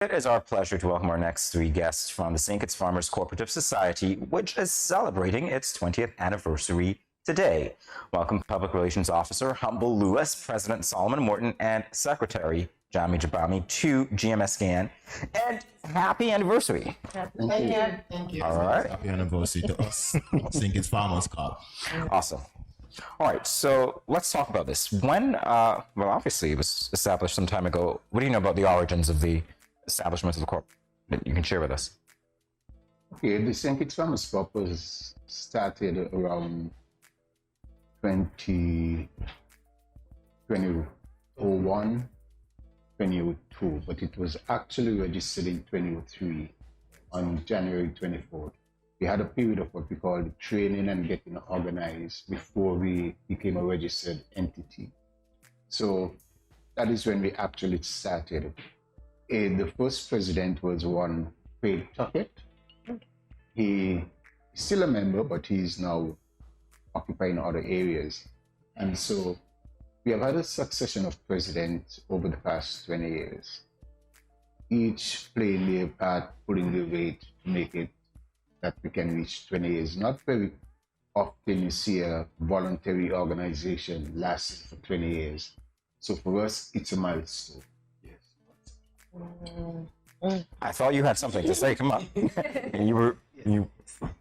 It is our pleasure to welcome our next three guests from the St. Kitts Farmers Cooperative Society, which is celebrating its 20th anniversary today. Welcome Public Relations Officer Humble Lewis, President Solomon Morton, and Secretary Jabame to GMSKN. And happy anniversary. Thank you. Thank you. All right. Happy anniversary to us, St. Kitts Farmers Coop. Awesome. All right, so let's talk about this. When, well, obviously it was established some time ago. What do you know about the origins of the establishment of the corp that you can share with us? Okay, the St. Kitts Farmers Coop was started around 2001, 2002, but it was actually registered in 2003 on January 24th. We had a period of what we call the training and getting organized before we became a registered entity. So that is when we actually started. The first president was one Craig Tuckett. He's still a member, but he's now occupying other areas. And so we have had a succession of presidents over the past 20 years, each playing their part, pulling the weight to make it that we can reach 20 years. Not very often you see a voluntary organization lasting for 20 years. So for us, it's a milestone. I thought you had something to say. Come on. you.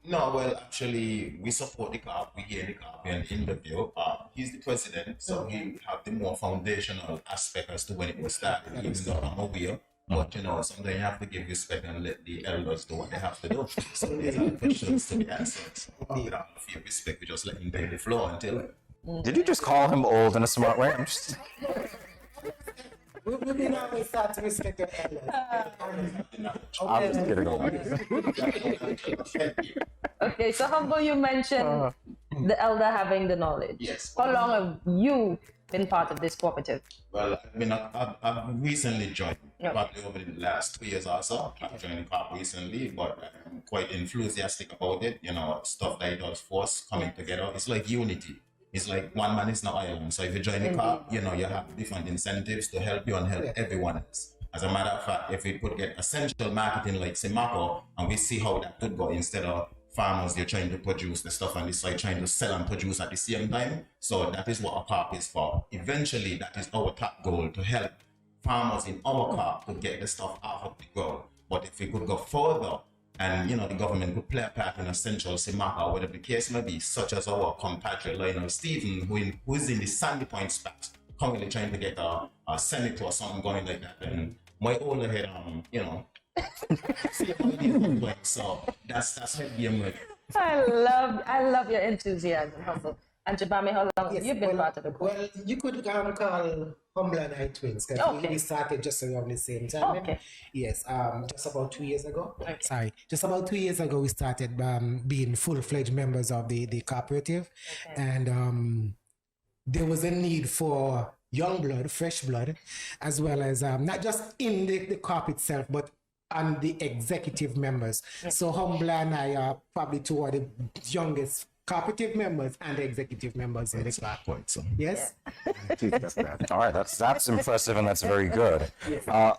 No, well, actually, we support the COP. We hear the COP in the interview. He's the president, so he have the more foundational aspect as to when it was started, even though I'm aware. But, you know, sometimes you have to give respect and let the elders do what they have to do. So these are questions to be answered. So without fear respect, we just let him take the floor until... Did you just call him old in a smart way? I'm just... We didn't always start to respect the elders. I'm just kidding. Okay, so Humble, you mentioned the elder having the knowledge. Yes. How long have you been part of this cooperative? Well, I mean, I've recently joined, probably over the last 2 years or so. I've joined the COP recently, but I'm quite enthusiastic about it. You know, stuff that it does for us coming together. It's like unity. It's like one man is not island. So if you join the COP, you know, you have different incentives to help you and help everyone else. As a matter of fact, if we could get essential marketing like Simako, and we see how that could go instead of farmers, they're trying to produce the stuff and this side trying to sell and produce at the same time. So that is what a COP is for. Eventually, that is our top goal, to help farmers in our COP to get the stuff out of the ground. But if we could go further, and, you know, the government could play a part in essential Simaka, whatever the case may be, such as our compatriot Lionel Stephen, who is in the Sandy Point spot, currently trying to get a senator or something going like that. And my older head, you know, see how it is going. So that's how game with. I love your enthusiasm, Humble. And Jabame, how long have you been part of the group? Well, you could call Humble and I twins, because we started just around the same time. Okay. Yes, just about 2 years ago. Okay. Sorry, just about 2 years ago, we started being full-fledged members of the cooperative. Okay. And there was a need for young blood, fresh blood, as well as not just in the COP itself, but on the executive members. Okay. So Humble and I are probably two of the youngest cooperative members and the executive members in the COP. Point, so. Yes? All right, that's impressive and that's very good.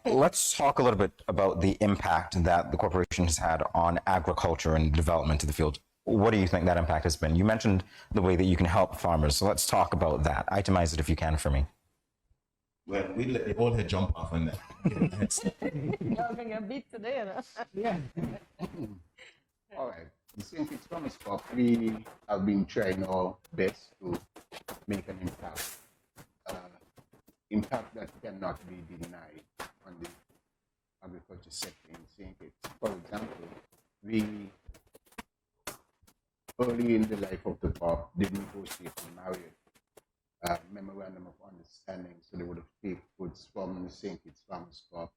Let's talk a little bit about the impact that the corporation has had on agriculture and development of the field. What do you think that impact has been? You mentioned the way that you can help farmers, so let's talk about that. Itemize it if you can for me. Well, we let the old head jump off on that. You're having a beat today, no? Yeah. All right. The St. Kitts Farmers Coop, we have been trying our best to make an impact. Impact that cannot be denied on the agriculture sector in St. Kitts. For example, we, early in the life of the COP, did negotiate a Marriott memorandum of understanding, so they would have paid goods from the St. Kitts Farmers Coop.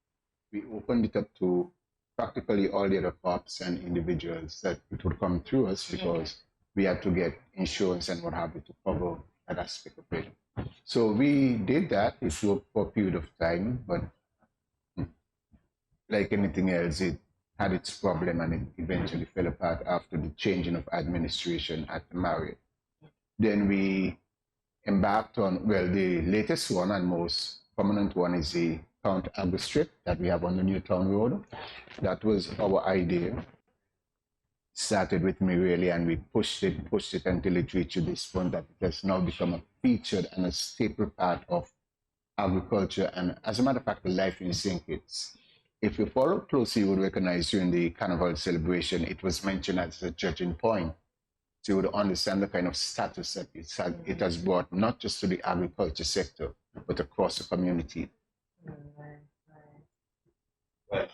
We opened it up to practically all the other COPs and individuals that it would come through us, because we had to get insurance and what have you to cover that aspect of it. So we did that. It worked for a period of time, but like anything else, it had its problem and it eventually fell apart after the changing of administration at the Marriott. Then we embarked on, well, the latest one and most prominent one is the Count Agri Strip that we have on the Newtown Road. That was our idea. Started with me really, and we pushed it until it reached this point that it has now become a featured and a staple part of agriculture and, as a matter of fact, life in St. Kitts. If you follow closely, you would recognize during the carnival celebration, it was mentioned as a judging point. So you would understand the kind of status that it has brought, not just to the agriculture sector, but across the community. Well,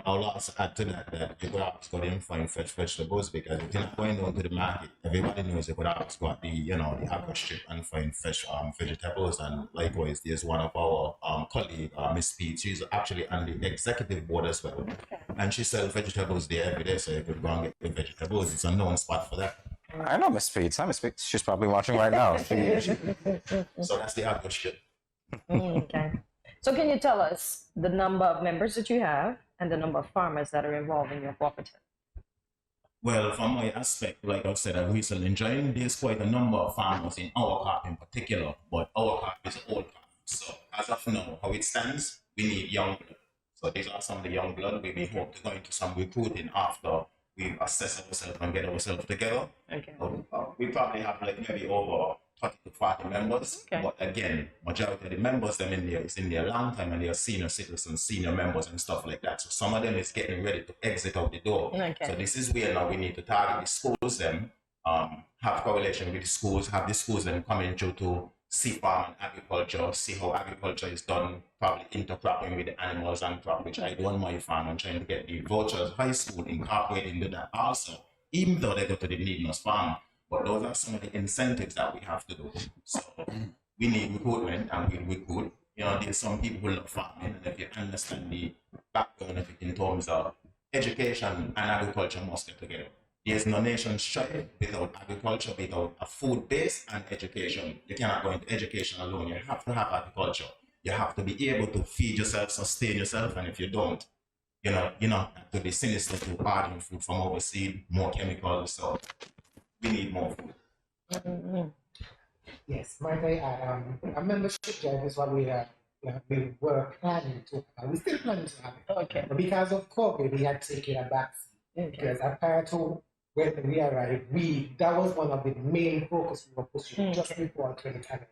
I'll also add to that you could always go and find fresh vegetables, because if you're not going down to the market, everybody knows you could always go at the agri strip and find fresh vegetables. And likewise, there's one of our colleague, Miss Pete. She's actually on the executive board as well, and she sells vegetables there every day. So you could go and get the vegetables. It's a known spot for that. I know Miss Pete. Miss Pete. She's probably watching right now. So that's the agri strip. Okay. So can you tell us the number of members that you have and the number of farmers that are involved in your cooperative? Well, from my aspect, like I said, I recently joined. There's quite a number of farmers in our crop in particular, but our crop is old crop. So as of now, how it stands, we need young blood. So these are some of the young blood. We hope to go into some recruiting after we assess ourselves and get ourselves together. Okay. We probably have like maybe over 30 to 40 members. Okay. But again, majority of the members them in there is in there a long time, and they are senior citizens, senior members and stuff like that. So some of them is getting ready to exit out the door. Okay. So this is where now we need to target the schools them, have correlation with the schools, have the schools them coming through to see farm and agriculture, see how agriculture is done, probably intercropping with the animals and crop, which I do on my farm. I'm trying to get the vouchers high school incorporated into that also, even though they go to the needless farm. But those are some of the incentives that we have to do. So we need recruitment, and we recruit. There's some people who love farming, and if you understand the background of it in terms of education and agriculture must get together. There's no nation straight without agriculture, without a food base and education. You cannot go into education alone. You have to have agriculture. You have to be able to feed yourself, sustain yourself, and if you don't, to be sinister to ordering food from overseas, more chemicals. So we need more food. Mm-hmm. Yes, might I add, a membership drive is what we were planning to have. We still planning to have it. Okay. But because of COVID, we had taken a backseat. Okay. Because prior to when we arrived, that was one of the main focus we were pushing just before 2010.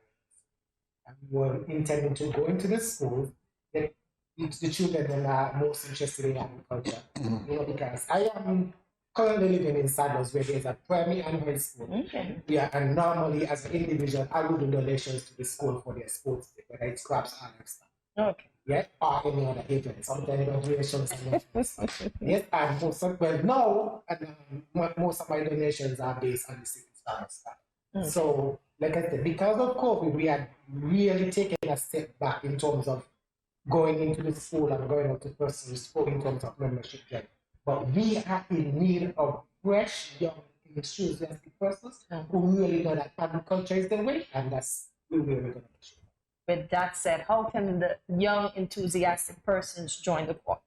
And we were intending to go into the schools, get the children that are most interested in agriculture. Because I am currently living in Sadler's, where there's a primary and high school. Okay. Yeah, and normally as an individual, I would do donations to the school for their sports day, whether it's crops or stuff. Okay. Yeah, or any other event. Sometimes donations and yes, and most of my donations are based on the city stuff. So, like I said, because of COVID, we had really taken a step back in terms of going into the school and going out to personal school in terms of membership. But we are in need of fresh, young, enthusiastic persons who really know that agriculture is the way, and that's where we're going to be. With that said, how can the young, enthusiastic persons join the co-op?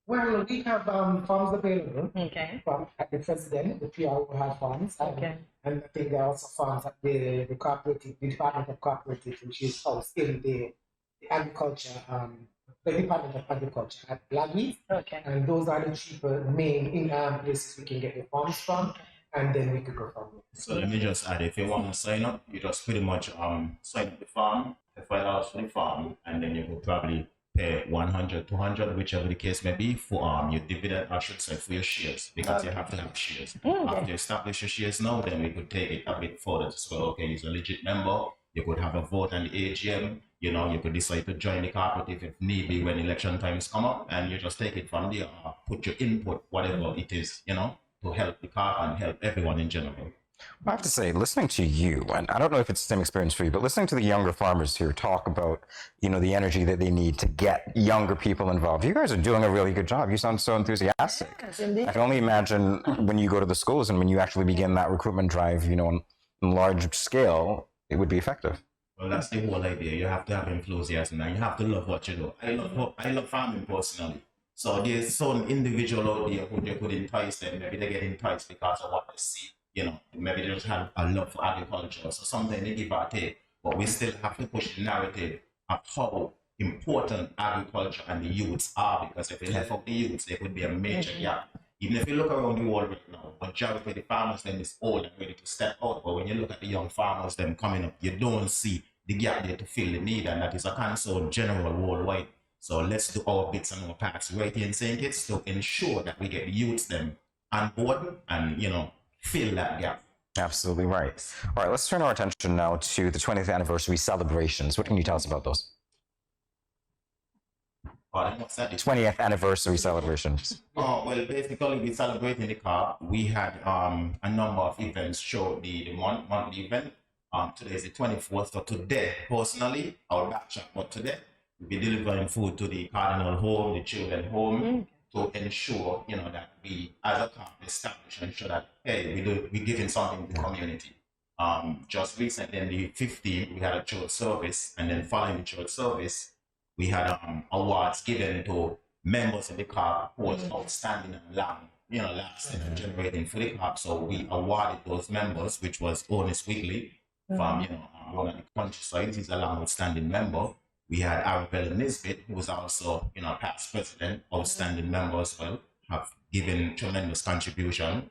Well, we have farms available. Okay. From at the president, the PR will have farms. Okay. And I think there are also farms at the cooperative, the Department of Cooperative, which is housed in the agriculture, the Department of Agriculture at Blackheath. Okay. And those are the cheaper main places we can get the farms from, and then we could go from there. So let me just add, if you want to sign up, you just pretty much sign up the farm, pay $5 for the farm, and then you could probably pay 100, 200, whichever the case may be, for your dividend, I should say, for your shares, because you have to have shares. After you establish your shares now, then we could take it a bit further as well. Okay, he's a legit member. You could have a vote on the AGM. You could decide to join the cooperative if need be when election times come up, and you just take it from there, put your input, whatever it is, to help the co-op and help everyone in general. I have to say, listening to you, and I don't know if it's the same experience for you, but listening to the younger farmers here talk about, the energy that they need to get younger people involved. You guys are doing a really good job. You sound so enthusiastic. Yes, indeed. I can only imagine when you go to the schools and when you actually begin that recruitment drive, on large scale, it would be effective. Well, that's the whole idea. You have to have enthusiasm, and you have to love what you do. I love farming personally. So there's some individual out there who they could entice them. Maybe they get enticed because of what they see. Maybe they just have a love for agriculture. So sometimes they give or take. But we still have to push the narrative of how important agriculture and the youths are, because if they left out the youths, there would be a major gap. Even if you look around the world right now, majority of the farmers then is old and ready to step out. But when you look at the young farmers them coming up, you don't see the gap there to fill the need, and that is a concern general worldwide. So let's do our bits and our parts right here in St. Kitts to ensure that we get the youths them on board and, you know, fill that gap. Absolutely right. All right, let's turn our attention now to the 20th anniversary celebrations. What can you tell us about those? What's that? 20th anniversary celebrations. Well, basically, we celebrating the car. We had a number of events show the monthly event. Today is the 24th. So today, personally, I'll backtrack, but today we'll be delivering food to the Cardinal home, the children home, to ensure, you know, that we, as a camp, establish and ensure that, hey, we're giving something to the community. Just recently, on the 15th, we had a church service, and then following the church service, we had awards given to members of the club who was outstanding and long, you know, lasting and generating for the club. So we awarded those members, which was Honest Weekly from, you know, one of the countryside. He's a long outstanding member. We had Arabella Nisbet, who was also, you know, past president, outstanding member as well, have given tremendous contribution.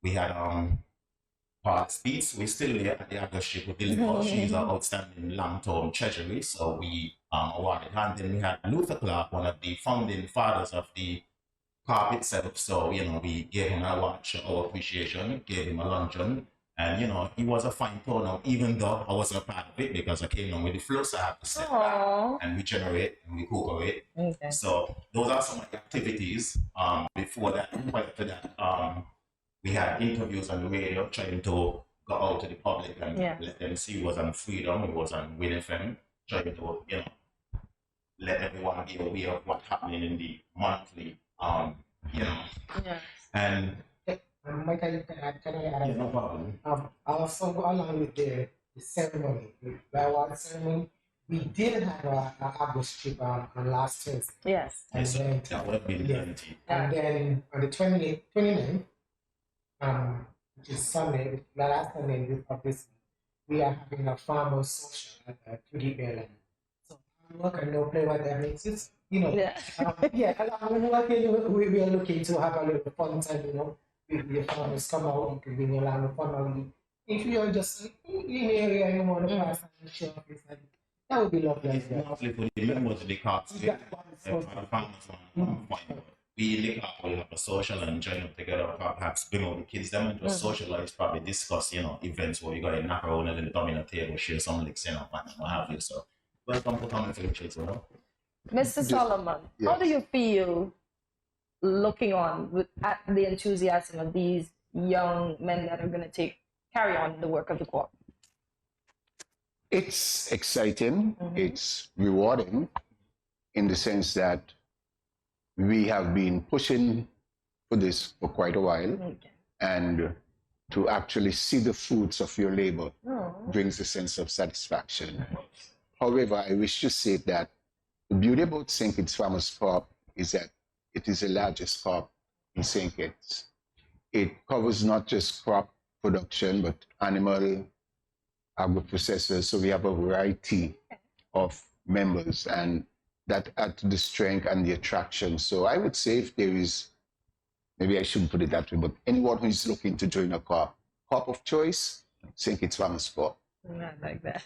We had Paul Speeds, we're still there at the Agaship with Deliver. She's an outstanding long-term treasury, so we awarded her. And then we had Luther Clark, one of the founding fathers of the carpet setup. So, you know, we gave him an award, show our appreciation, gave him a luncheon. And, you know, he was a fine turnout, even though I wasn't a part of it because I came on with the flow, so I have to step back and we generate and we cooperate. Okay. So those are some of the activities. Before that, prior to that, we had interviews on the radio trying to go out to the public and let them see it was on Freedom, it was on Win FM, trying to, you know, let everyone be aware of what's happening in the monthly, you know. Yeah. And Michael, can I add? no problem. Also, along with the ceremony, the award ceremony, we did have an August trip on last Thursday. Yes. And then, That would be the guarantee. and then on the 29th, which is Sunday, the last Sunday of this week, we are having a farmers social at 2D Airline. So I'm not going to play what that makes it, you know. Yeah. We are looking to have a little fun time, you know. The farmers come out, you can bring your land of family. If you're just in the area and you want to pass and show up, that would be lovely. It's mostly for the members of the cards. For the farmers, we in the club will have a social and join up together, perhaps bring out the kids, them and just socialize, probably discuss, you know, events where you got to knock around a little domino table, share some licks, you know, and what have you. So, welcome to coming to the church, you know. Mr. Solomon, how do you feel looking on at the enthusiasm of these young men that are going to carry on the work of the co-op? It's exciting, it's rewarding in the sense that we have been pushing for this for quite a while, and to actually see the fruits of your labor brings a sense of satisfaction. However, I wish to say that the beauty about St. Kitts Farmers Co-op is that it is the largest co-op in St. Kitts. It covers not just crop production, but animal agro-processors. So we have a variety of members, and that add to the strength and the attraction. So I would say if there is, maybe I shouldn't put it that way, but anyone who is looking to join a co-op of choice, St. Kitts Farmers Co-op. I like that.